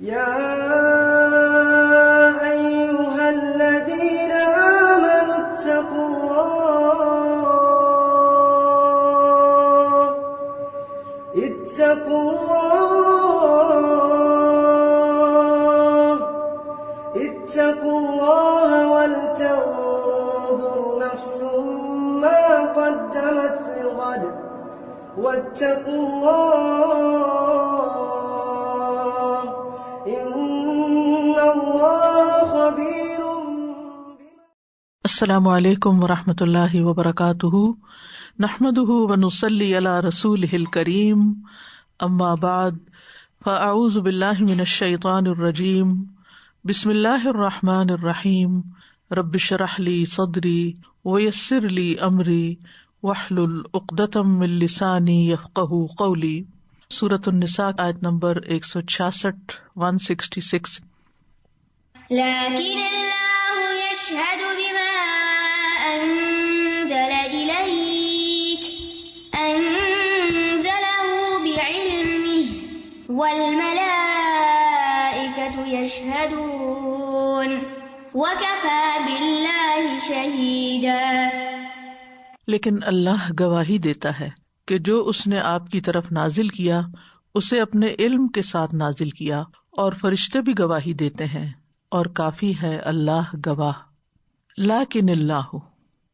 یا ایھا الذین آمنوا اتقوا اللہ ولتنظر نفس ما قدمت لغد واتقوا اللہ ان اللہ خبیر. السلام علیکم ورحمۃ اللہ وبرکاتہ. نحمده ونصلی علی رسولہ الکریم. اما بعد فاعوذ باللہ من الشیطان الرجیم. بسم اللہ الرحمن الرحیم. رب اشرح لی صدری ویسر لی امری واحلل عقدۃ من لسانی یفقہوا قولی. سورۃ النساء آیت نمبر 166 166. لیکن اللہ یشہد بما انزل الیک انزلہ بعلمہ والملائکۃ یشہدون وکفی باللہ شہیدا. لیکن اللہ گواہی دیتا ہے کہ جو اس نے آپ کی طرف نازل کیا اسے اپنے علم کے ساتھ نازل کیا، اور فرشتے بھی گواہی دیتے ہیں، اور کافی ہے اللہ گواہ. لیکن اللہ،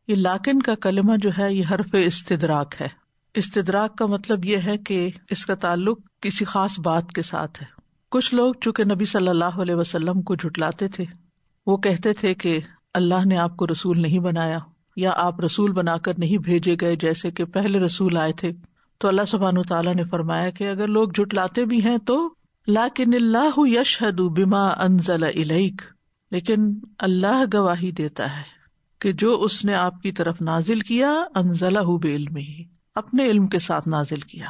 یہ لیکن کا کلمہ جو ہے یہ حرف استدراک ہے. استدراک کا مطلب یہ ہے کہ اس کا تعلق کسی خاص بات کے ساتھ ہے. کچھ لوگ چونکہ نبی صلی اللہ علیہ وسلم کو جھٹلاتے تھے، وہ کہتے تھے کہ اللہ نے آپ کو رسول نہیں بنایا، یا آپ رسول بنا کر نہیں بھیجے گئے جیسے کہ پہلے رسول آئے تھے. تو اللہ سبحانہ وتعالیٰ نے فرمایا کہ اگر لوگ جھٹلاتے بھی ہیں تو لیکن اللہ یشہد بما انزل الیک، لیکن اللہ گواہی دیتا ہے کہ جو اس نے آپ کی طرف نازل کیا انزلہ بعلمہ، اپنے علم کے ساتھ نازل کیا.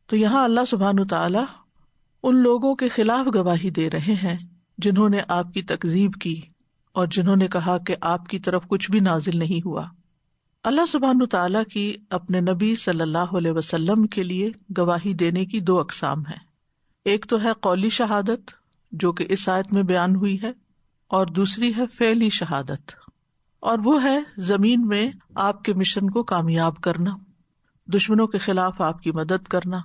تو یہاں اللہ سبحانہ وتعالیٰ ان لوگوں کے خلاف گواہی دے رہے ہیں جنہوں نے آپ کی تکذیب کی اور جنہوں نے کہا کہ آپ کی طرف کچھ بھی نازل نہیں ہوا. اللہ سبحانہ وتعالیٰ کی اپنے نبی صلی اللہ علیہ وسلم کے لیے گواہی دینے کی دو اقسام ہیں. ایک تو ہے قولی شہادت جو کہ اس آیت میں بیان ہوئی ہے، اور دوسری ہے فعلی شہادت، اور وہ ہے زمین میں آپ کے مشن کو کامیاب کرنا، دشمنوں کے خلاف آپ کی مدد کرنا،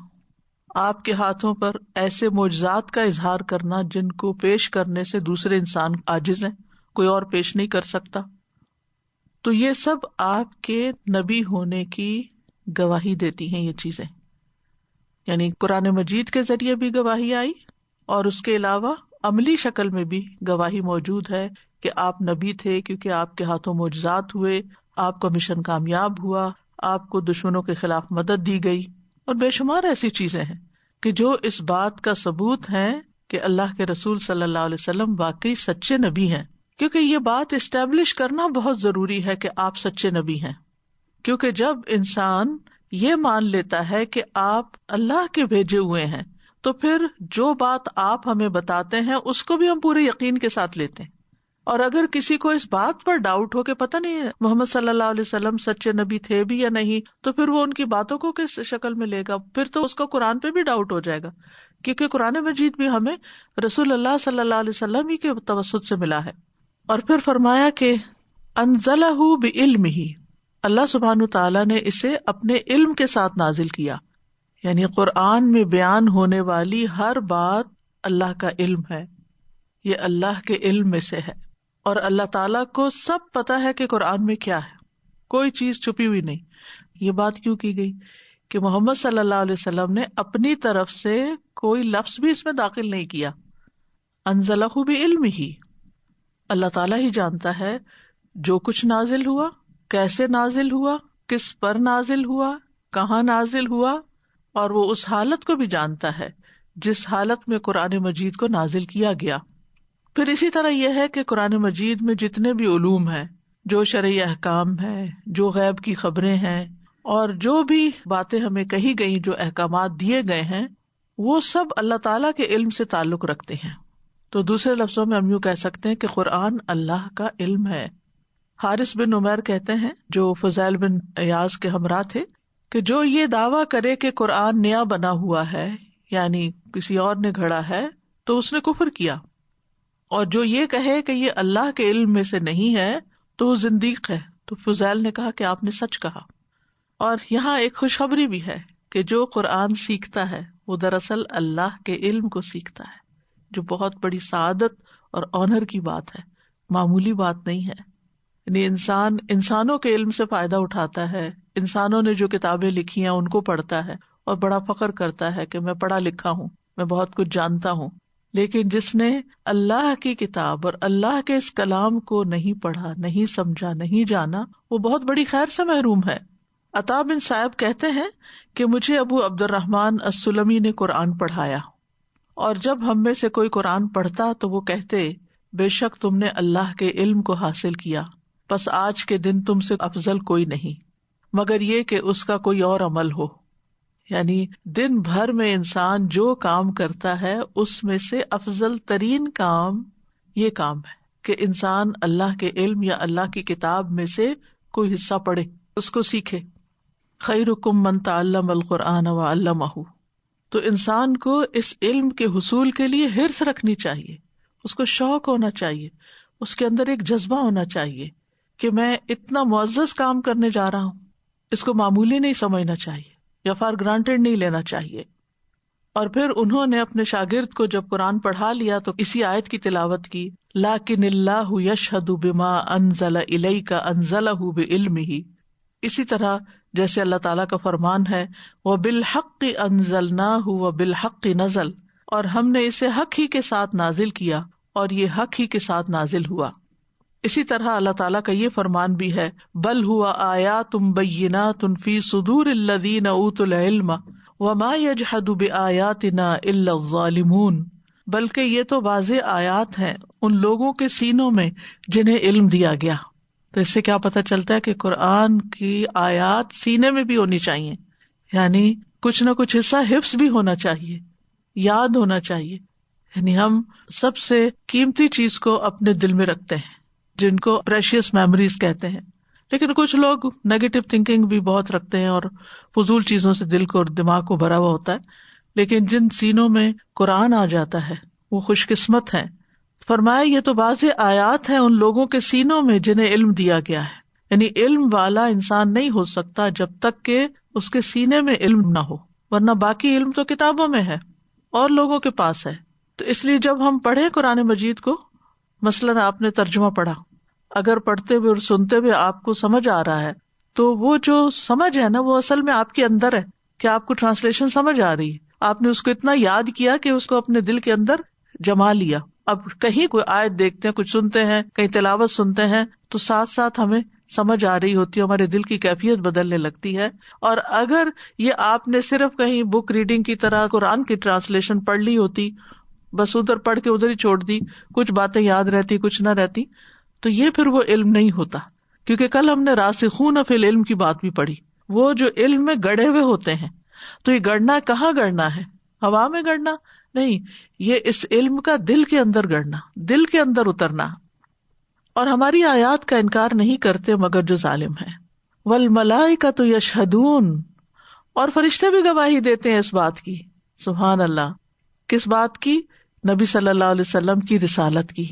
آپ کے ہاتھوں پر ایسے معجزات کا اظہار کرنا جن کو پیش کرنے سے دوسرے انسان عاجز ہیں، کوئی اور پیش نہیں کر سکتا. تو یہ سب آپ کے نبی ہونے کی گواہی دیتی ہیں یہ چیزیں. یعنی قرآن مجید کے ذریعے بھی گواہی آئی، اور اس کے علاوہ عملی شکل میں بھی گواہی موجود ہے کہ آپ نبی تھے کیونکہ آپ کے ہاتھوں معجزات ہوئے، آپ کا مشن کامیاب ہوا، آپ کو دشمنوں کے خلاف مدد دی گئی، اور بے شمار ایسی چیزیں ہیں کہ جو اس بات کا ثبوت ہے کہ اللہ کے رسول صلی اللہ علیہ وسلم واقعی سچے نبی ہیں. کیونکہ یہ بات اسٹیبلش کرنا بہت ضروری ہے کہ آپ سچے نبی ہیں، کیونکہ جب انسان یہ مان لیتا ہے کہ آپ اللہ کے بھیجے ہوئے ہیں تو پھر جو بات آپ ہمیں بتاتے ہیں اس کو بھی ہم پورے یقین کے ساتھ لیتے ہیں. اور اگر کسی کو اس بات پر ڈاؤٹ ہو کہ پتہ نہیں محمد صلی اللہ علیہ وسلم سچے نبی تھے بھی یا نہیں، تو پھر وہ ان کی باتوں کو کس شکل میں لے گا؟ پھر تو اس کو قرآن پہ بھی ڈاؤٹ ہو جائے گا، کیونکہ قرآن مجید بھی ہمیں رسول اللہ صلی اللہ علیہ وسلم ہی کے توسط سے ملا ہے. اور پھر فرمایا کہ انزلہ بعلمہ، اللہ سبحانہ تعالیٰ نے اسے اپنے علم کے ساتھ نازل کیا. یعنی قرآن میں بیان ہونے والی ہر بات اللہ کا علم ہے، یہ اللہ کے علم میں سے ہے، اور اللہ تعالیٰ کو سب پتا ہے کہ قرآن میں کیا ہے، کوئی چیز چھپی ہوئی نہیں. یہ بات کیوں کی گئی کہ محمد صلی اللہ علیہ وسلم نے اپنی طرف سے کوئی لفظ بھی اس میں داخل نہیں کیا. انزلہ بعلمہ، اللہ تعالیٰ ہی جانتا ہے جو کچھ نازل ہوا، کیسے نازل ہوا، کس پر نازل ہوا، کہاں نازل ہوا، اور وہ اس حالت کو بھی جانتا ہے جس حالت میں قرآن مجید کو نازل کیا گیا. پھر اسی طرح یہ ہے کہ قرآن مجید میں جتنے بھی علوم ہیں، جو شرعی احکام ہیں، جو غیب کی خبریں ہیں، اور جو بھی باتیں ہمیں کہی گئی، جو احکامات دیے گئے ہیں، وہ سب اللہ تعالیٰ کے علم سے تعلق رکھتے ہیں. تو دوسرے لفظوں میں ہم یوں کہہ سکتے ہیں کہ قرآن اللہ کا علم ہے. حارث بن عمیر کہتے ہیں، جو فضیل بن ایاز کے ہمراہ تھے، کہ جو یہ دعویٰ کرے کہ قرآن نیا بنا ہوا ہے، یعنی کسی اور نے گھڑا ہے، تو اس نے کفر کیا. اور جو یہ کہے کہ یہ اللہ کے علم میں سے نہیں ہے تو وہ زندیق ہے. تو فضیل نے کہا کہ آپ نے سچ کہا. اور یہاں ایک خوشخبری بھی ہے کہ جو قرآن سیکھتا ہے وہ دراصل اللہ کے علم کو سیکھتا ہے، جو بہت بڑی سعادت اور آنر کی بات ہے، معمولی بات نہیں ہے. یعنی انسان انسانوں کے علم سے فائدہ اٹھاتا ہے، انسانوں نے جو کتابیں لکھی ہیں ان کو پڑھتا ہے اور بڑا فخر کرتا ہے کہ میں پڑھا لکھا ہوں، میں بہت کچھ جانتا ہوں. لیکن جس نے اللہ کی کتاب اور اللہ کے اس کلام کو نہیں پڑھا، نہیں سمجھا، نہیں جانا، وہ بہت بڑی خیر سے محروم ہے. عطا بن صائب کہتے ہیں کہ مجھے ابو عبد الرحمن السلمی نے قرآن پڑھایا، اور جب ہم میں سے کوئی قرآن پڑھتا تو وہ کہتے بے شک تم نے اللہ کے علم کو حاصل کیا، بس آج کے دن تم سے افضل کوئی نہیں مگر یہ کہ اس کا کوئی اور عمل ہو. یعنی دن بھر میں انسان جو کام کرتا ہے اس میں سے افضل ترین کام یہ کام ہے کہ انسان اللہ کے علم یا اللہ کی کتاب میں سے کوئی حصہ پڑھے، اس کو سیکھے. خیرکم من تعلم القرآن وعلمہ. تو انسان کو اس علم کے حصول کے لیے حرص رکھنی چاہیے، اس کو شوق ہونا چاہیے، اس کے اندر ایک جذبہ ہونا چاہیے کہ میں اتنا معزز کام کرنے جا رہا ہوں. اس کو معمولی نہیں سمجھنا چاہیے یا فار گرانٹیڈ نہیں لینا چاہیے. اور پھر انہوں نے اپنے شاگرد کو جب قرآن پڑھا لیا تو اسی آیت کی تلاوت کی، لیکن اللہ یشہد بما انزل الیک انزلہ بعلمہ. اسی طرح جیسے اللہ تعالیٰ کا فرمان ہے وَبِالْحَقِّ أَنزَلْنَاهُ وَبِالْحَقِّ نَزَلَ، اور ہم نے اسے حق ہی کے ساتھ نازل کیا اور یہ حق ہی کے ساتھ نازل ہوا. اسی طرح اللہ تعالیٰ کا یہ فرمان بھی ہے بل هو آیات بینات فی صدور الذین اوتوا العلم وما یجحد بآیاتنا الا الظالمون. بلکہ یہ تو واضح آیات ہیں ان لوگوں کے سینوں میں جنہیں علم دیا گیا. تو اس سے کیا پتہ چلتا ہے کہ قرآن کی آیات سینے میں بھی ہونی چاہیے، یعنی کچھ نہ کچھ حصہ حفظ بھی ہونا چاہیے، یاد ہونا چاہیے. یعنی ہم سب سے قیمتی چیز کو اپنے دل میں رکھتے ہیں جن کو پریشیس میموریز کہتے ہیں، لیکن کچھ لوگ نیگیٹو تھنکنگ بھی بہت رکھتے ہیں اور فضول چیزوں سے دل کو اور دماغ کو بھرا ہوا ہوتا ہے. لیکن جن سینوں میں قرآن آ جاتا ہے وہ خوش قسمت ہیں. فرمایا یہ تو واضح آیات ہیں ان لوگوں کے سینوں میں جنہیں علم دیا گیا ہے. یعنی علم والا انسان نہیں ہو سکتا جب تک کہ اس کے سینے میں علم نہ ہو، ورنہ باقی علم تو کتابوں میں ہے اور لوگوں کے پاس ہے. تو اس لیے جب ہم پڑھیں قرآن مجید کو، مثلاً آپ نے ترجمہ پڑھا، اگر پڑھتے ہوئے اور سنتے ہوئے آپ کو سمجھ آ رہا ہے تو وہ جو سمجھ ہے نا وہ اصل میں آپ کے اندر ہے کہ آپ کو ٹرانسلیشن سمجھ آ رہی ہے. آپ نے اس کو اتنا یاد کیا کہ اس کو اپنے دل کے اندر جما لیا. اب کہیں کوئی آیت دیکھتے ہیں، کچھ سنتے ہیں، کہیں تلاوت سنتے ہیں تو ساتھ ساتھ ہمیں سمجھ آ رہی ہوتی ہے، ہمارے دل کی کیفیت بدلنے لگتی ہے. اور اگر یہ آپ نے صرف کہیں بک ریڈنگ کی طرح قرآن کی ٹرانسلیشن پڑھ لی ہوتی، بس ادھر پڑھ کے ادھر ہی چھوڑ دی، کچھ باتیں یاد رہتی کچھ نہ رہتی، تو یہ پھر وہ علم نہیں ہوتا. کیونکہ کل ہم نے راسخون فی العلم کی بات بھی پڑھی، وہ جو علم میں گڑھے ہوئے ہوتے ہیں. تو یہ گڑنا کہاں گڑنا ہے؟ ہوا میں گڑنا نہیں، یہ اس علم کا دل کے اندر گڑنا، دل کے اندر اترنا. اور ہماری آیات کا انکار نہیں کرتے مگر جو ظالم ہیں. والملائکۃ یشہدون، اور فرشتے بھی گواہی دیتے ہیں اس بات کی. سبحان اللہ. کس بات کی؟ نبی صلی اللہ علیہ وسلم کی رسالت کی.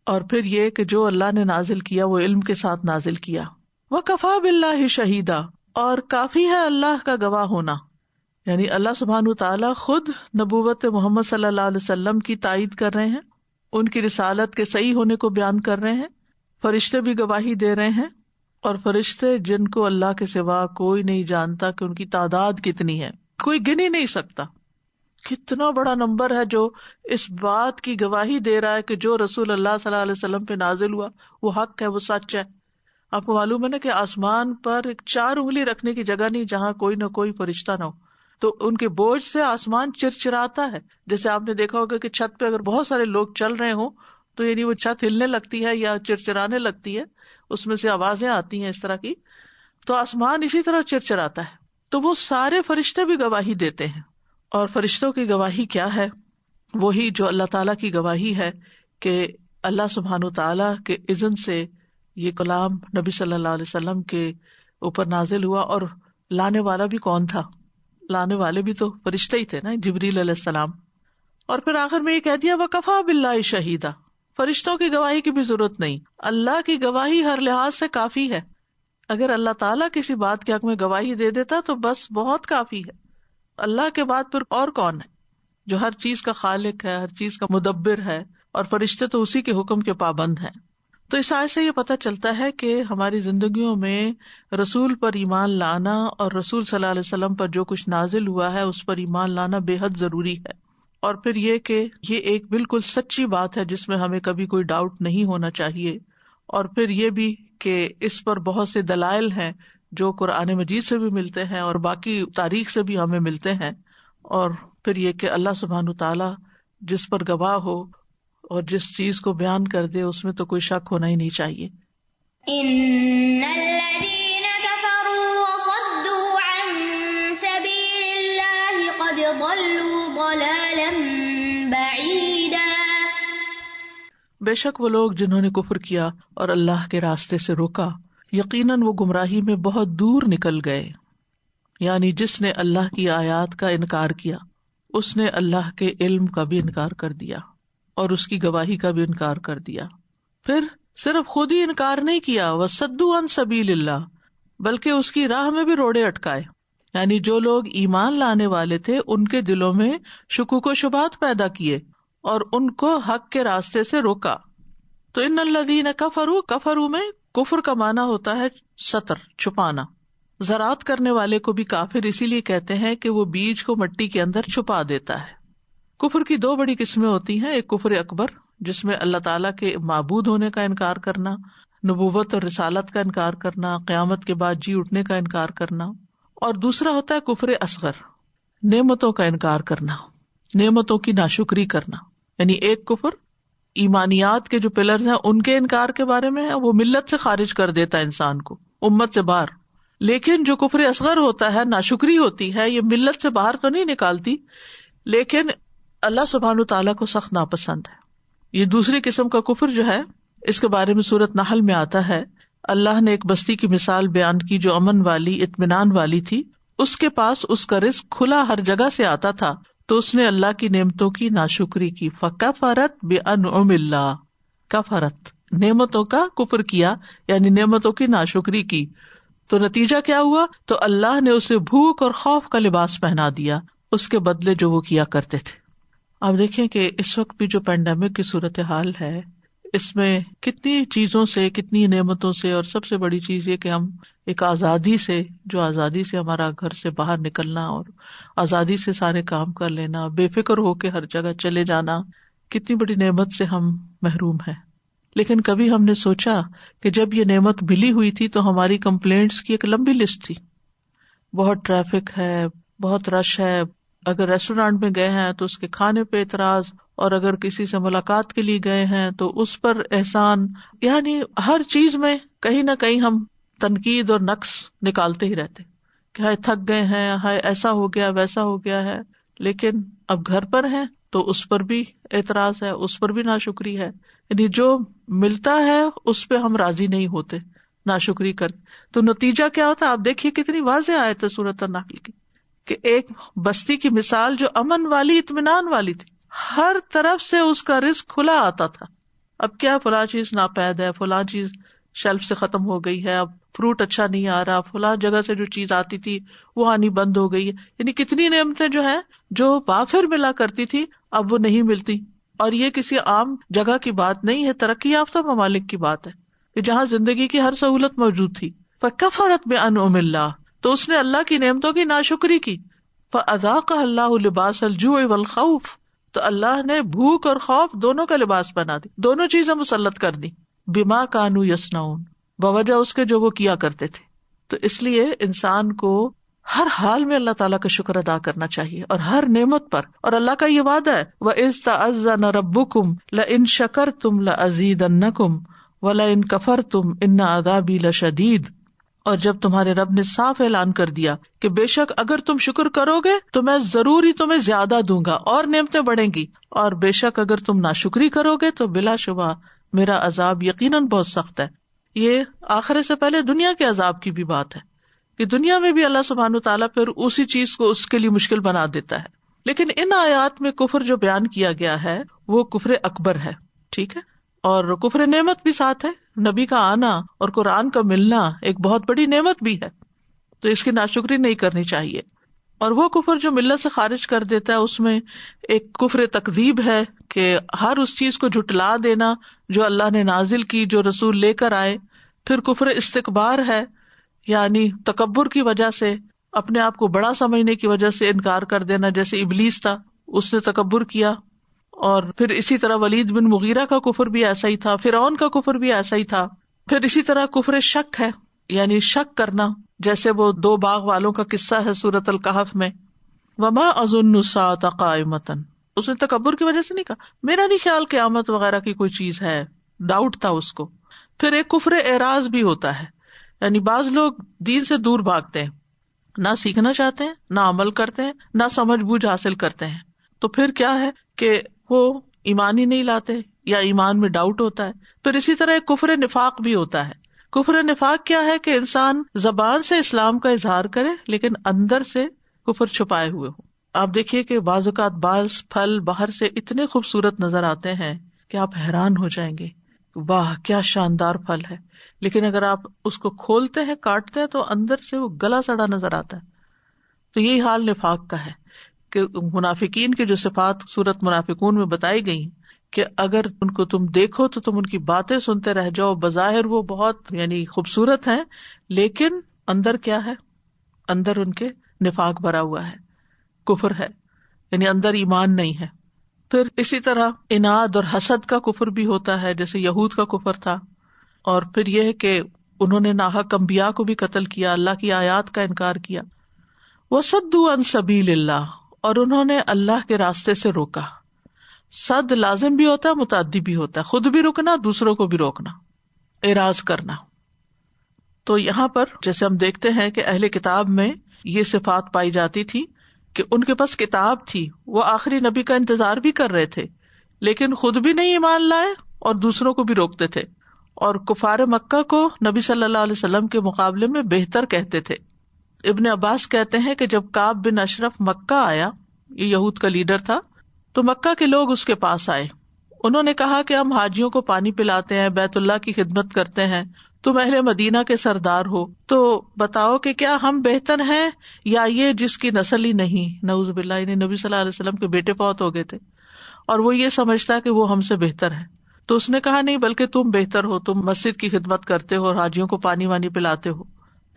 اور پھر یہ کہ جو اللہ نے نازل کیا وہ علم کے ساتھ نازل کیا. وَكَفَى بِاللَّهِ شَهِيدًا، اور کافی ہے اللہ کا گواہ ہونا. یعنی اللہ سبحانہ وتعالیٰ خود نبوت محمد صلی اللہ علیہ وسلم کی تائید کر رہے ہیں، ان کی رسالت کے صحیح ہونے کو بیان کر رہے ہیں. فرشتے بھی گواہی دے رہے ہیں، اور فرشتے جن کو اللہ کے سوا کوئی نہیں جانتا کہ ان کی تعداد کتنی ہے، کوئی گن ہی نہیں سکتا. کتنا بڑا نمبر ہے جو اس بات کی گواہی دے رہا ہے کہ جو رسول اللہ صلی اللہ علیہ وسلم پہ نازل ہوا وہ حق ہے، وہ سچ ہے. آپ کو معلوم ہے نا کہ آسمان پر 4 انگلی رکھنے کی جگہ نہیں جہاں کوئی نہ کوئی فرشتہ نہ ہو. تو ان کے بوجھ سے آسمان چرچراتا ہے. جیسے آپ نے دیکھا ہوگا کہ چھت پہ اگر بہت سارے لوگ چل رہے ہوں تو یعنی وہ چھت ہلنے لگتی ہے یا چرچرانے لگتی ہے، اس میں سے آوازیں آتی ہیں اس طرح کی. تو آسمان اسی طرح چرچراتا ہے. تو وہ سارے فرشتے بھی گواہی دیتے ہیں. اور فرشتوں کی گواہی کیا ہے؟ وہی جو اللہ تعالیٰ کی گواہی ہے کہ اللہ سبحانہ تعالیٰ کے اذن سے یہ کلام نبی صلی اللہ علیہ وسلم کے اوپر نازل ہوا. اور لانے والا بھی کون تھا؟ لانے والے بھی تو فرشتے ہی تھے نا، جبریل علیہ السلام. اور پھر آخر میں یہ کہہ دیا وَكَفَى بِاللَّهِ شَهِيدًا، فرشتوں کی گواہی کی بھی ضرورت نہیں، اللہ کی گواہی ہر لحاظ سے کافی ہے. اگر اللہ تعالیٰ کسی بات کے حق میں گواہی دے دیتا تو بس بہت کافی ہے. اللہ کے بعد پھر اور کون ہے جو ہر چیز کا خالق ہے، ہر چیز کا مدبر ہے، اور فرشتے تو اسی کے حکم کے پابند ہیں. تو اس آیت سے یہ پتہ چلتا ہے کہ ہماری زندگیوں میں رسول پر ایمان لانا اور رسول صلی اللہ علیہ وسلم پر جو کچھ نازل ہوا ہے اس پر ایمان لانا بے حد ضروری ہے. اور پھر یہ کہ یہ ایک بالکل سچی بات ہے جس میں ہمیں کبھی کوئی ڈاؤٹ نہیں ہونا چاہیے. اور پھر یہ بھی کہ اس پر بہت سے دلائل ہیں جو قرآن مجید سے بھی ملتے ہیں اور باقی تاریخ سے بھی ہمیں ملتے ہیں. اور پھر یہ کہ اللہ سبحانہ تعالیٰ جس پر گواہ ہو اور جس چیز کو بیان کر دے اس میں تو کوئی شک ہونا ہی نہیں چاہیے. ان الذين كفروا وصدوا عن سبيل الله قد ضلوا ضلالا بعيدا، بے شک وہ لوگ جنہوں نے کفر کیا اور اللہ کے راستے سے روکا، یقیناً وہ گمراہی میں بہت دور نکل گئے. یعنی جس نے اللہ کی آیات کا انکار کیا اس نے اللہ کے علم کا بھی انکار کر دیا اور اس کی گواہی کا بھی انکار کر دیا. پھر صرف خود ہی انکار نہیں کیا، وَصَدُّوا عَن سَبِيلِ اللَّهِ، بلکہ اس کی راہ میں بھی روڑے اٹکائے. یعنی جو لوگ ایمان لانے والے تھے ان کے دلوں میں شکوک و شبہات پیدا کیے اور ان کو حق کے راستے سے روکا. تو ان الذین کفروا، کفروا میں کفر کا معنی ہوتا ہے ستر، چھپانا. زراعت کرنے والے کو بھی کافر اسی لیے کہتے ہیں کہ وہ بیج کو مٹی کے اندر چھپا دیتا ہے. کفر کی دو بڑی قسمیں ہوتی ہیں، ایک کفر اکبر جس میں اللہ تعالیٰ کے معبود ہونے کا انکار کرنا، نبوت اور رسالت کا انکار کرنا، قیامت کے بعد جی اٹھنے کا انکار کرنا. اور دوسرا ہوتا ہے کفر اصغر، نعمتوں کا انکار کرنا، نعمتوں کی ناشکری کرنا. یعنی ایک کفر ایمانیات کے جو پلرز ہیں ان کے انکار کے بارے میں ہے، وہ ملت سے خارج کر دیتا ہے انسان کو، امت سے باہر. لیکن جو کفر اصغر ہوتا ہے، ناشکری ہوتی ہے، یہ ملت سے باہر تو نہیں نکالتی لیکن اللہ سبحانہ تعالیٰ کو سخت ناپسند ہے. یہ دوسری قسم کا کفر جو ہے اس کے بارے میں سورۃ نحل میں آتا ہے. اللہ نے ایک بستی کی مثال بیان کی جو امن والی، اطمینان والی تھی. اس کے پاس اس کا رزق کھلا ہر جگہ سے آتا تھا تو اس نے اللہ کی نعمتوں کی ناشکری کی. فکفرت بانعم اللہ، کفرت نعمتوں کا کفر کیا یعنی نعمتوں کی ناشکری کی. تو نتیجہ کیا ہوا؟ تو اللہ نے اسے بھوک اور خوف کا لباس پہنا دیا اس کے بدلے جو وہ کیا کرتے تھے. آپ دیکھیں کہ اس وقت بھی جو پینڈیمک کی صورتحال ہے اس میں کتنی چیزوں سے، کتنی نعمتوں سے، اور سب سے بڑی چیز یہ کہ ہم ایک آزادی سے، جو آزادی سے ہمارا گھر سے باہر نکلنا اور آزادی سے سارے کام کر لینا، بے فکر ہو کے ہر جگہ چلے جانا، کتنی بڑی نعمت سے ہم محروم ہیں. لیکن کبھی ہم نے سوچا کہ جب یہ نعمت ملی ہوئی تھی تو ہماری کمپلینٹس کی ایک لمبی لسٹ تھی. بہت ٹریفک ہے، بہت رش ہے، اگر ریسٹورینٹ میں گئے ہیں تو اس کے کھانے پہ اعتراض، اور اگر کسی سے ملاقات کے لیے گئے ہیں تو اس پر احسان. یعنی ہر چیز میں کہیں نہ کہیں ہم تنقید اور نقص نکالتے ہی رہتے کہ ہائے تھک گئے ہیں، ہائے ایسا ہو گیا ویسا ہو گیا ہے. لیکن اب گھر پر ہیں تو اس پر بھی اعتراض ہے، اس پر بھی ناشکری ہے. یعنی جو ملتا ہے اس پہ ہم راضی نہیں ہوتے، ناشکری کر. تو نتیجہ کیا ہوتا ہے؟ آپ دیکھیے کتنی واضح آیت ہے سورۃ النحل کی کہ ایک بستی کی مثال جو امن والی، اطمینان والی تھی، ہر طرف سے اس کا رزق کھلا آتا تھا. اب کیا فلاں چیز ناپید ہے، فلاں چیز شیلف سے ختم ہو گئی ہے، اب فروٹ اچھا نہیں آ رہا، فلاں جگہ سے جو چیز آتی تھی وہ آنی بند ہو گئی ہے. یعنی کتنی نعمتیں جو ہیں جو وافر ملا کرتی تھی اب وہ نہیں ملتی. اور یہ کسی عام جگہ کی بات نہیں ہے، ترقی یافتہ ممالک کی بات ہے کہ جہاں زندگی کی ہر سہولت موجود تھی. فکفرت بانعم اللہ، تو اس نے اللہ کی نعمتوں کی ناشکری کی. فاذاقها اللہ لباس الجوع والخوف، تو اللہ نے بھوک اور خوف دونوں کا لباس بنا دی، دونوں چیزیں مسلط کر دی. بما کانوا یصنعون، بوجہ اس کے جو وہ کیا کرتے تھے. تو اس لیے انسان کو ہر حال میں اللہ تعالیٰ کا شکر ادا کرنا چاہیے اور ہر نعمت پر. اور اللہ کا یہ وعدہ ہے وَإِذْ تَعَذَّنَ رَبُّكُمْ لَإِن شَكَرْتُمْ لَأَزِيدَنَّكُمْ وَلَإِن كَفَرْتُمْ إِنَّ عَذَابِي لَشَدِيدٌ. اور جب تمہارے رب نے صاف اعلان کر دیا کہ بے شک اگر تم شکر کرو گے تو میں ضرور ہی تمہیں زیادہ دوں گا اور نعمتیں بڑھیں گی، اور بے شک اگر تم ناشکری کرو گے تو بلا شبہ میرا عذاب یقیناً بہت سخت ہے. یہ آخرت سے پہلے دنیا کے عذاب کی بھی بات ہے کہ دنیا میں بھی اللہ سبحانہ تعالیٰ پھر اسی چیز کو اس کے لیے مشکل بنا دیتا ہے. لیکن ان آیات میں کفر جو بیان کیا گیا ہے وہ کفر اکبر ہے، ٹھیک ہے، اور کفر نعمت بھی ساتھ ہے. نبی کا آنا اور قرآن کا ملنا ایک بہت بڑی نعمت بھی ہے، تو اس کی ناشکری نہیں کرنی چاہیے. اور وہ کفر جو ملت سے خارج کر دیتا ہے اس میں ایک کفر تکذیب ہے کہ ہر اس چیز کو جھٹلا دینا جو اللہ نے نازل کی، جو رسول لے کر آئے. پھر کفر استکبار ہے، یعنی تکبر کی وجہ سے، اپنے آپ کو بڑا سمجھنے کی وجہ سے انکار کر دینا، جیسے ابلیس تھا، اس نے تکبر کیا. اور پھر اسی طرح ولید بن مغیرہ کا کفر بھی ایسا ہی تھا، فرعون کا کفر بھی ایسا ہی تھا. پھر اسی طرح کفر شک ہے، یعنی شک کرنا، جیسے وہ 2 باغ والوں کا قصہ ہے سورۃ الکہف میں. وما اظن الساعۃ قائمۃ، اس نے تکبر کی وجہ سے نہیں کہا میرا نہیں خیال قیامت وغیرہ کی کوئی چیز ہے، ڈاؤٹ تھا اس کو. پھر ایک کفر اعراض بھی ہوتا ہے، یعنی بعض لوگ دین سے دور بھاگتے ہیں، نہ سیکھنا چاہتے ہیں، نہ عمل کرتے ہیں، نہ سمجھ بوجھ حاصل کرتے ہیں. تو پھر کیا ہے کہ وہ ایمان ہی نہیں لاتے یا ایمان میں ڈاؤٹ ہوتا ہے. پھر اسی طرح ایک کفر نفاق بھی ہوتا ہے. کفر نفاق کیا ہے کہ انسان زبان سے اسلام کا اظہار کرے لیکن اندر سے کفر چھپائے ہوئے ہو. آپ دیکھیے کہ بعض اوقات بعض پھل باہر سے اتنے خوبصورت نظر آتے ہیں کہ آپ حیران ہو جائیں گے، واہ کیا شاندار پھل ہے، لیکن اگر آپ اس کو کھولتے ہیں، کاٹتے ہیں، تو اندر سے وہ گلا سڑا نظر آتا ہے. تو یہی حال نفاق کا ہے کہ منافقین کی جو صفات سورۃ منافقون میں بتائی گئی کہ اگر ان کو تم دیکھو تو تم ان کی باتیں سنتے رہ جاؤ، بظاہر وہ بہت یعنی خوبصورت ہیں، لیکن اندر کیا ہے؟ اندر ان کے نفاق بھرا ہوا ہے، کفر ہے، یعنی اندر ایمان نہیں ہے. پھر اسی طرح اناد اور حسد کا کفر بھی ہوتا ہے، جیسے یہود کا کفر تھا. اور پھر یہ ہے کہ انہوں نے ناحق انبیاء کو بھی قتل کیا، اللہ کی آیات کا انکار کیا. وَصَدُّوا عَن سَبِيلِ اللَّهِ، اور انہوں نے اللہ کے راستے سے روکا. صد لازم بھی ہوتا ہے، متعدی بھی ہوتا ہے، خود بھی رکنا، دوسروں کو بھی روکنا، اعراض کرنا. تو یہاں پر جیسے ہم دیکھتے ہیں کہ اہل کتاب میں یہ صفات پائی جاتی تھی کہ ان کے پاس کتاب تھی، وہ آخری نبی کا انتظار بھی کر رہے تھے، لیکن خود بھی نہیں ایمان لائے اور دوسروں کو بھی روکتے تھے، اور کفار مکہ کو نبی صلی اللہ علیہ وسلم کے مقابلے میں بہتر کہتے تھے. ابن عباس کہتے ہیں کہ جب کعب بن اشرف مکہ آیا، یہ یہود کا لیڈر تھا، تو مکہ کے لوگ اس کے پاس آئے. انہوں نے کہا کہ ہم حاجیوں کو پانی پلاتے ہیں، بیت اللہ کی خدمت کرتے ہیں، تم اہل مدینہ کے سردار ہو، تو بتاؤ کہ کیا ہم بہتر ہیں یا یہ جس کی نسل ہی نہیں؟ نعوذ باللہ، یعنی نبی صلی اللہ علیہ وسلم کے بیٹے فوت ہو گئے تھے اور وہ یہ سمجھتا کہ وہ ہم سے بہتر ہے. تو اس نے کہا نہیں، بلکہ تم بہتر ہو، تم مسجد کی خدمت کرتے ہو اور حاجیوں کو پانی وانی پلاتے ہو.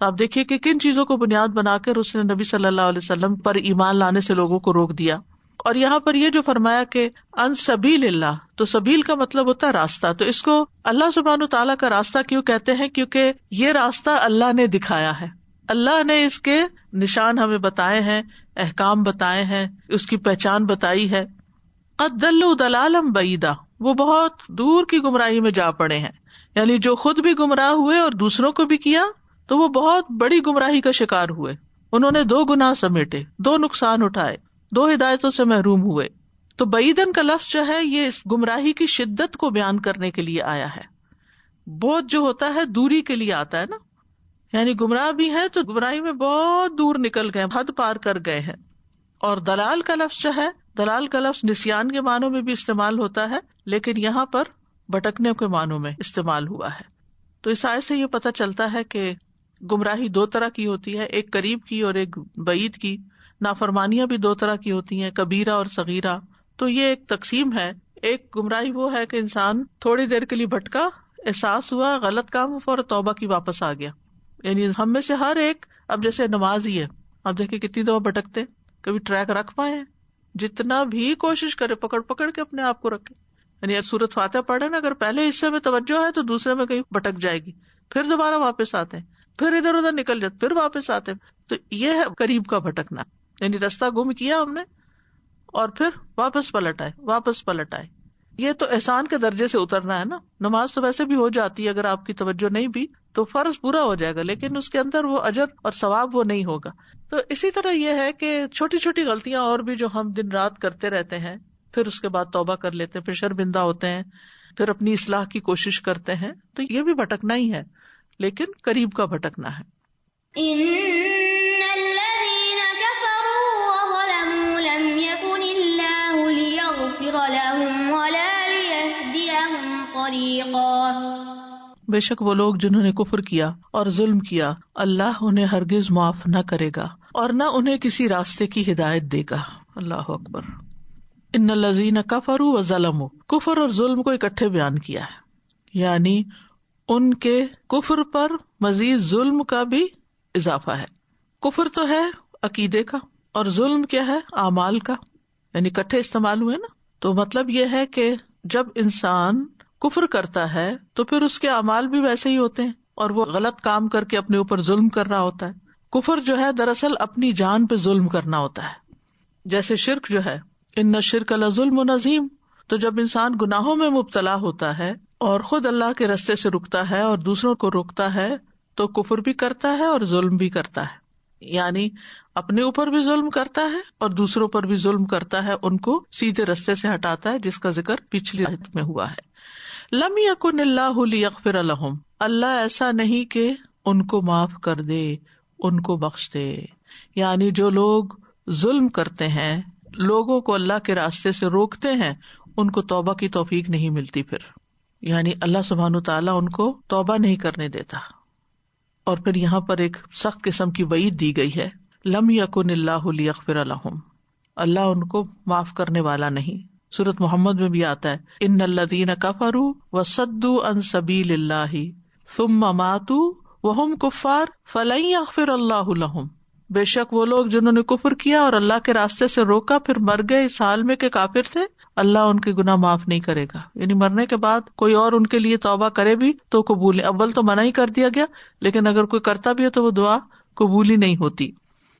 تو آپ دیکھیے کہ کن چیزوں کو بنیاد بنا کر اس نے نبی صلی اللہ علیہ وسلم پر ایمان لانے سے لوگوں کو روک دیا. اور یہاں پر یہ جو فرمایا کہ ان سبیل اللہ، تو سبیل کا مطلب ہوتا ہے راستہ. تو اس کو اللہ سبحانہ وتعالیٰ کا راستہ کیوں کہتے ہیں؟ کیونکہ یہ راستہ اللہ نے دکھایا ہے، اللہ نے اس کے نشان ہمیں بتائے ہیں، احکام بتائے ہیں، اس کی پہچان بتائی ہے. قد دلوا ضلالا بعیدا، وہ بہت دور کی گمراہی میں جا پڑے ہیں، یعنی جو خود بھی گمراہ ہوئے اور دوسروں کو بھی کیا تو وہ بہت بڑی گمراہی کا شکار ہوئے. انہوں نے 2 گناہ سمیٹے، 2 نقصان اٹھائے، 2 ہدایتوں سے محروم ہوئے. تو بعیدن کا لفظ جو ہے یہ اس گمراہی کی شدت کو بیان کرنے کے لیے آیا ہے. بہت جو ہوتا ہے دوری کے لیے آتا ہے نا، یعنی گمراہ بھی ہے تو گمراہی میں بہت دور نکل گئے، حد پار کر گئے ہیں. اور دلال کا لفظ جو ہے، دلال کا لفظ نسیان کے معنوں میں بھی استعمال ہوتا ہے، لیکن یہاں پر بھٹکنے کے معنوں میں استعمال ہوا ہے. تو اس آیت سے یہ پتہ چلتا ہے کہ گمراہی 2 طرح کی ہوتی ہے، ایک قریب کی اور ایک بعید کی. نافرمانیاں بھی 2 طرح کی ہوتی ہیں، کبیرہ اور صغیرہ. تو یہ ایک تقسیم ہے. ایک گمراہی وہ ہے کہ انسان تھوڑی دیر کے لیے بھٹکا، احساس ہوا غلط کام اور توبہ کی واپس آ گیا. یعنی ہم میں سے ہر ایک، اب جیسے نماز ہی ہے، اب دیکھیں کتنی دفعہ بھٹکتے، کبھی ٹریک رکھ پائے، جتنا بھی کوشش کرے پکڑ پکڑ کے اپنے آپ کو رکھے. یعنی سورۃ فاتحہ پڑھے نا، اگر پہلے حصے میں توجہ ہے تو دوسرے میں کہیں بھٹک جائے گی، پھر دوبارہ واپس آتے ہیں، پھر ادھر ادھر نکل جاتے، پھر واپس آتے ہیں. تو یہ ہے قریب کا بھٹکنا، یعنی راستہ گم کیا ہم نے اور پھر واپس پلٹ آئے. یہ تو احسان کے درجے سے اترنا ہے نا. نماز تو ویسے بھی ہو جاتی ہے، اگر آپ کی توجہ نہیں بھی تو فرض پورا ہو جائے گا، لیکن اس کے اندر وہ اجر اور ثواب وہ نہیں ہوگا. تو اسی طرح یہ ہے کہ چھوٹی چھوٹی غلطیاں اور بھی جو ہم دن رات کرتے رہتے ہیں، پھر اس کے بعد توبہ کر لیتے ہیں، پھر شرمندہ ہوتے ہیں، پھر اپنی اصلاح کی کوشش کرتے ہیں، تو یہ بھی بھٹکنا ہی ہے، لیکن قریب کا بھٹکنا ہے. ان الذين كفروا وظلموا لم يكن ليغفر لهم ولا ليهديهم طريقا۔ بے شک وہ لوگ جنہوں نے کفر کیا اور ظلم کیا، اللہ انہیں ہرگز معاف نہ کرے گا اور نہ انہیں کسی راستے کی ہدایت دے گا۔ اللہ اکبر۔ ان الذین کفروا وظلموا، کفر اور ظلم کو اکٹھے بیان کیا ہے، یعنی ان کے کفر پر مزید ظلم کا بھی اضافہ ہے۔ کفر تو ہے عقیدے کا اور ظلم کیا ہے؟ اعمال کا، یعنی اکٹھے استعمال ہوئے نا۔ تو مطلب یہ ہے کہ جب انسان کفر کرتا ہے تو پھر اس کے اعمال بھی ویسے ہی ہوتے ہیں اور وہ غلط کام کر کے اپنے اوپر ظلم کر رہا ہوتا ہے۔ کفر جو ہے دراصل اپنی جان پہ ظلم کرنا ہوتا ہے، جیسے شرک جو ہے، ان الشرک لظلم عظیم۔ تو جب انسان گناہوں میں مبتلا ہوتا ہے اور خود اللہ کے رستے سے رکتا ہے اور دوسروں کو روکتا ہے تو کفر بھی کرتا ہے اور ظلم بھی کرتا ہے، یعنی اپنے اوپر بھی ظلم کرتا ہے اور دوسروں پر بھی ظلم کرتا ہے، ان کو سیدھے رستے سے ہٹاتا ہے، جس کا ذکر پچھلی آیت میں ہوا ہے۔ لم یکن اللہ لیغفر لہم، اللہ ایسا نہیں کہ ان کو معاف کر دے، ان کو بخش دے، یعنی جو لوگ ظلم کرتے ہیں، لوگوں کو اللہ کے راستے سے روکتے ہیں، ان کو توبہ کی توفیق نہیں ملتی، پھر یعنی اللہ سبحانہ تعالیٰ ان کو توبہ نہیں کرنے دیتا۔ اور پھر یہاں پر ایک سخت قسم کی وعید دی گئی ہے، لم یکن اللہ لیغفر لہم، اللہ ان کو معاف کرنے والا نہیں۔ سورۃ محمد میں بھی آتا ہے، ان الذین کفروا وصدوا عن سبیل اللہ ثم ماتوا وہم کفار فلن یغفر اللہ لہم، بے شک وہ لوگ جنہوں نے کفر کیا اور اللہ کے راستے سے روکا پھر مر گئے اس حال میں کہ کافر تھے، اللہ ان کے گناہ معاف نہیں کرے گا۔ یعنی مرنے کے بعد کوئی اور ان کے لیے توبہ کرے بھی تو قبول، اول تو منع ہی کر دیا گیا، لیکن اگر کوئی کرتا بھی ہے تو وہ دعا قبول ہی نہیں ہوتی۔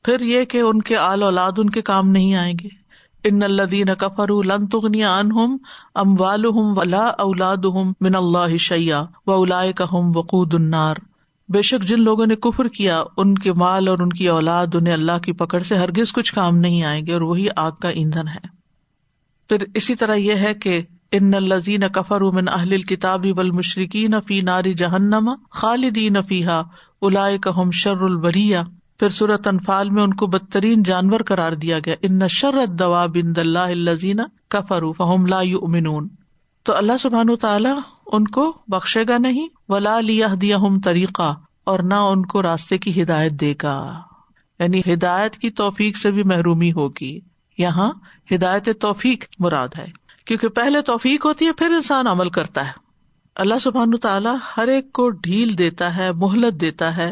پھر یہ کہ ان کے آل اولاد ان کے کام نہیں آئیں گے۔ ان الذین کفروا لن تغنی عنہم اموالہم ولا اولادہم من اللہ شیئا واولئک ھم وقود النار، بے شک جن لوگوں نے کفر کیا ان کے مال اور ان کی اولاد انہیں اللہ کی پکڑ سے ہرگز کچھ کام نہیں آئیں گے اور وہی آگ کا ایندھن ہے۔ پھر اسی طرح یہ ہے کہ ان الذین کفروا من اہل الکتاب والمشرکین فی نار جہنم خالدین فیہا اولئک ھم شر البریہ۔ پھر سورۃ انفال میں ان کو بدترین جانور قرار دیا گیا، ان شر الدواب عند اللہ الذین کفروا فہم لا یؤمنون۔ تو اللہ سبحانہ تعالیٰ ان کو بخشے گا نہیں، ولا لیہدیہم طریقا، اور نہ ان کو راستے کی ہدایت دے گا، یعنی ہدایت کی توفیق سے بھی محرومی ہوگی۔ یہاں ہدایت توفیق مراد ہے، کیونکہ پہلے توفیق ہوتی ہے پھر انسان عمل کرتا ہے۔ اللہ سبحانہ تعالیٰ ہر ایک کو ڈھیل دیتا ہے، مہلت دیتا ہے،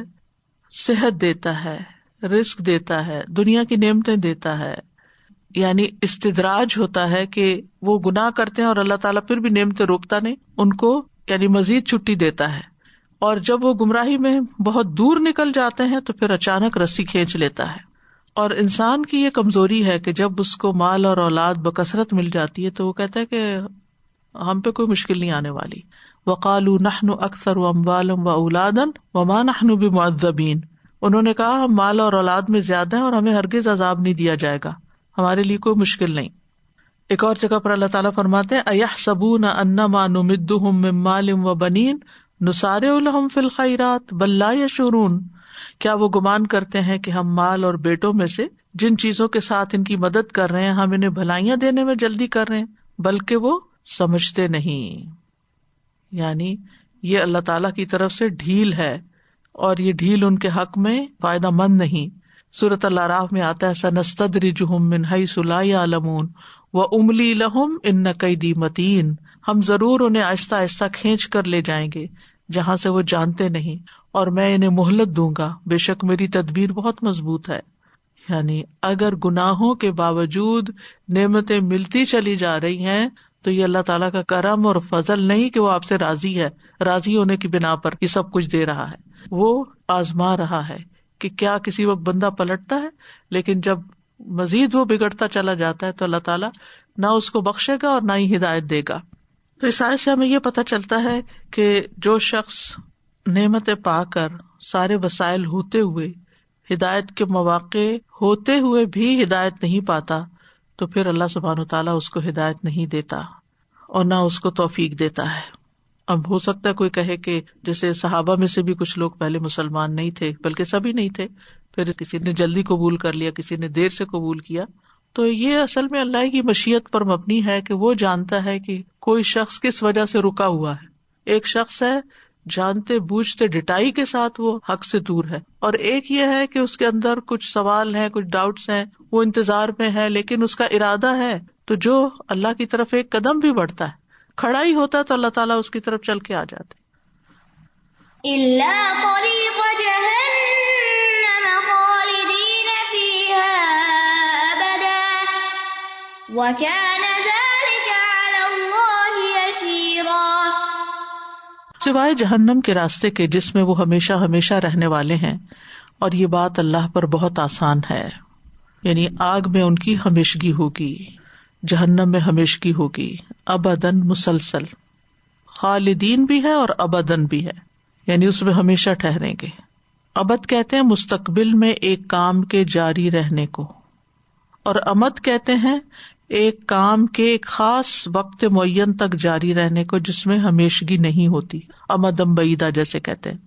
صحت دیتا ہے، رزق دیتا ہے، دنیا کی نعمتیں دیتا ہے، یعنی استدراج ہوتا ہے کہ وہ گناہ کرتے ہیں اور اللہ تعالیٰ پھر بھی نعمتیں روکتا نہیں، ان کو یعنی مزید چھٹی دیتا ہے، اور جب وہ گمراہی میں بہت دور نکل جاتے ہیں تو پھر اچانک رسی کھینچ لیتا ہے۔ اور انسان کی یہ کمزوری ہے کہ جب اس کو مال اور اولاد بکثرت مل جاتی ہے تو وہ کہتا ہے کہ ہم پہ کوئی مشکل نہیں آنے والی۔ وَقَالُوا نَحْنُ أَكْثَرُ أَمْوَالًا وَأَوْلَادًا وَمَا نَحْنُ بِمُعَذَّبِينَ، انہوں نے کہا ہم مال اور اولاد میں زیادہ ہیں اور ہمیں ہرگز عذاب نہیں دیا جائے گا، ہمارے لیے کوئی مشکل نہیں۔ ایک اور جگہ پر اللہ تعالیٰ فرماتے ہیں أَيَحْسَبُونَ أَنَّمَا نُمِدُّهُم مِّن مَّالٍ وَبَنِينَ نُسَارِعُ لَهُمْ فِي الْخَيْرَاتِ بَل لَّا يَشْعُرُونَ، کیا وہ گمان کرتے ہیں کہ ہم مال اور بیٹوں میں سے جن چیزوں کے ساتھ ان کی مدد کر رہے ہیں ہم انہیں بھلائیاں دینے میں جلدی کر رہے ہیں، بلکہ وہ سمجھتے نہیں۔ یعنی یہ اللہ تعالیٰ کی طرف سے ڈھیل ہے اور یہ ڈھیل ان کے حق میں فائدہ مند نہیں۔ سورۃ الاعراف میں آتا ہے سنستدرجہم من حیث لا یعلمون واملی لہم ان کیدی متین، ہم ضرور انہیں آہستہ آہستہ کھینچ کر لے جائیں گے جہاں سے وہ جانتے نہیں، اور میں انہیں مہلت دوں گا، بے شک میری تدبیر بہت مضبوط ہے۔ یعنی اگر گناہوں کے باوجود نعمتیں ملتی چلی جا رہی ہیں تو یہ اللہ تعالیٰ کا کرم اور فضل نہیں کہ وہ آپ سے راضی ہے، راضی ہونے کی بنا پر یہ سب کچھ دے رہا ہے، وہ آزما رہا ہے کہ کیا کسی وقت بندہ پلٹتا ہے، لیکن جب مزید وہ بگڑتا چلا جاتا ہے تو اللہ تعالیٰ نہ اس کو بخشے گا اور نہ ہی ہدایت دے گا۔ تو اس آیت سے ہمیں یہ پتہ چلتا ہے کہ جو شخص نعمتیں پا کر سارے وسائل ہوتے ہوئے، ہدایت کے مواقع ہوتے ہوئے بھی ہدایت نہیں پاتا تو پھر اللہ سبحانہ وتعالیٰ اس کو ہدایت نہیں دیتا اور نہ اس کو توفیق دیتا ہے۔ اب ہو سکتا ہے کوئی کہے کہ جیسے صحابہ میں سے بھی کچھ لوگ پہلے مسلمان نہیں تھے، بلکہ سبھی نہیں تھے، پھر کسی نے جلدی قبول کر لیا، کسی نے دیر سے قبول کیا، تو یہ اصل میں اللہ کی مشیت پر مبنی ہے کہ وہ جانتا ہے کہ کوئی شخص کس وجہ سے رکا ہوا ہے. ایک شخص ہے جانتے بوجھتے ڈٹائی کے ساتھ وہ حق سے دور ہے، اور ایک یہ ہے کہ اس کے اندر کچھ سوال ہیں، کچھ ڈاؤٹس ہیں، وہ انتظار میں ہے لیکن اس کا ارادہ ہے. تو جو اللہ کی طرف ایک قدم بھی بڑھتا ہے، کھڑا ہی ہوتا ہے، تو اللہ تعالیٰ اس کی طرف چل کے آ جاتے. إلا طريق جهنم خالدين فيها أبدا وكان ذلك على الله يسيرا. سوائے جہنم کے راستے کے جس میں وہ ہمیشہ ہمیشہ رہنے والے ہیں، اور یہ بات اللہ پر بہت آسان ہے. یعنی آگ میں ان کی ہمیشگی ہوگی، جہنم میں ہمیشگی ہوگی، ابداً مسلسل. خالدین بھی ہے اور ابداً بھی ہے، یعنی اس میں ہمیشہ ٹھہریں گے. ابد کہتے ہیں مستقبل میں ایک کام کے جاری رہنے کو، اور امد کہتے ہیں ایک کام کے ایک خاص وقت معین تک جاری رہنے کو جس میں ہمیشگی نہیں ہوتی. امدم بعیدہ جیسے کہتے ہیں.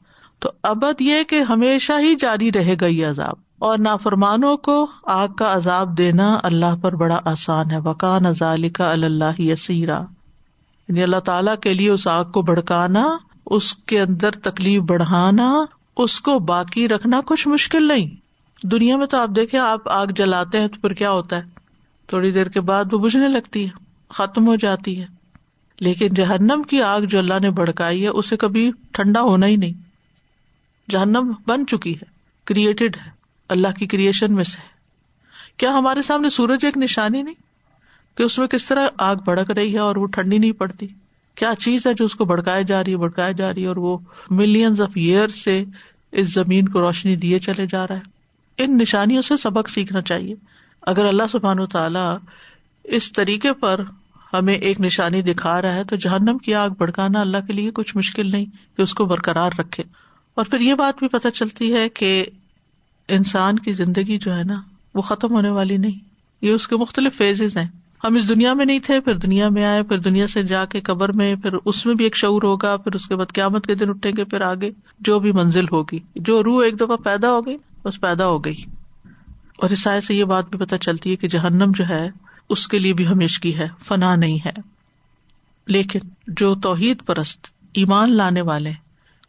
تو ابد یہ کہ ہمیشہ ہی جاری رہے گا یہ عذاب، اور نافرمانوں کو آگ کا عذاب دینا اللہ پر بڑا آسان ہے. وَكَانَ ذَلِكَ عَلَى اللَّهِ يَسِيرًا. یعنی اللہ تعالیٰ کے لیے اس آگ کو بھڑکانا، اس کے اندر تکلیف بڑھانا، اس کو باقی رکھنا کچھ مشکل نہیں. دنیا میں تو آپ دیکھیں، آپ آگ جلاتے ہیں تو پھر کیا ہوتا ہے، تھوڑی دیر کے بعد وہ بجھنے لگتی ہے، ختم ہو جاتی ہے. لیکن جہنم کی آگ جو اللہ نے بھڑکائی ہے اسے کبھی ٹھنڈا ہونا ہی نہیں. جہنم بن چکی ہے، کریٹڈ ہے، اللہ کی کریشن میں سے. کیا ہمارے سامنے سورج ایک نشانی نہیں کہ اس میں کس طرح آگ بھڑک رہی ہے اور وہ ٹھنڈی نہیں پڑتی؟ کیا چیز ہے جو اس کو بھڑکائے جا رہی ہے اور وہ ملینز آف ایئر سے اس زمین کو روشنی دیے چلے جا رہا ہے. ان نشانیوں سے سبق سیکھنا چاہیے. اگر اللہ سبحانہ وتعالیٰ اس طریقے پر ہمیں ایک نشانی دکھا رہا ہے تو جہنم کی آگ بھڑکانا اللہ کے لیے کچھ مشکل نہیں کہ اس کو برقرار رکھے. اور پھر یہ بات بھی پتہ چلتی ہے کہ انسان کی زندگی جو ہے نا وہ ختم ہونے والی نہیں. یہ اس کے مختلف فیزز ہیں. ہم اس دنیا میں نہیں تھے، پھر دنیا میں آئے، پھر دنیا سے جا کے قبر میں، پھر اس میں بھی ایک شعور ہوگا، پھر اس کے بعد قیامت کے دن اٹھیں گے، پھر آگے جو بھی منزل ہوگی. جو روح ایک دفعہ پیدا ہو گئی بس پیدا ہو گئی. اور اس آیت سے یہ بات بھی پتہ چلتی ہے کہ جہنم جو ہے اس کے لیے بھی ہمیشگی ہے، فنا نہیں ہے. لیکن جو توحید پرست ایمان لانے والے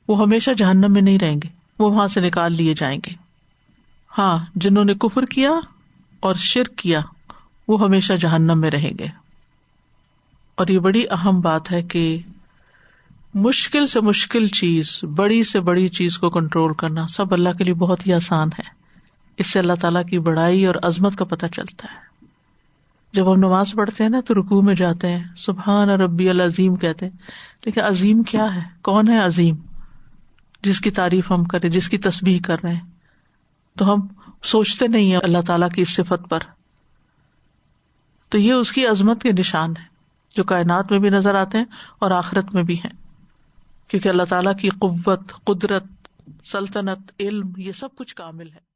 وہ ہمیشہ جہنم میں نہیں رہیں گے، وہ وہاں سے نکال لیے جائیں گے. ہاں، جنہوں نے کفر کیا اور شرک کیا وہ ہمیشہ جہنم میں رہیں گے. اور یہ بڑی اہم بات ہے کہ مشکل سے مشکل چیز، بڑی سے بڑی چیز کو کنٹرول کرنا سب اللہ کے لیے بہت ہی آسان ہے. اس سے اللہ تعالیٰ کی بڑائی اور عظمت کا پتہ چلتا ہے. جب ہم نماز پڑھتے ہیں نا تو رکوع میں جاتے ہیں سبحان ربی العظیم کہتے ہیں، لیکن عظیم کیا ہے؟ کون ہے عظیم؟ جس کی تعریف ہم کریں، جس کی تسبیح کر رہے ہیں. تو ہم سوچتے نہیں ہیں اللہ تعالیٰ کی اس صفت پر. تو یہ اس کی عظمت کے نشان ہے جو کائنات میں بھی نظر آتے ہیں اور آخرت میں بھی ہیں، کیونکہ اللہ تعالیٰ کی قوت، قدرت، سلطنت، علم، یہ سب کچھ کامل ہے.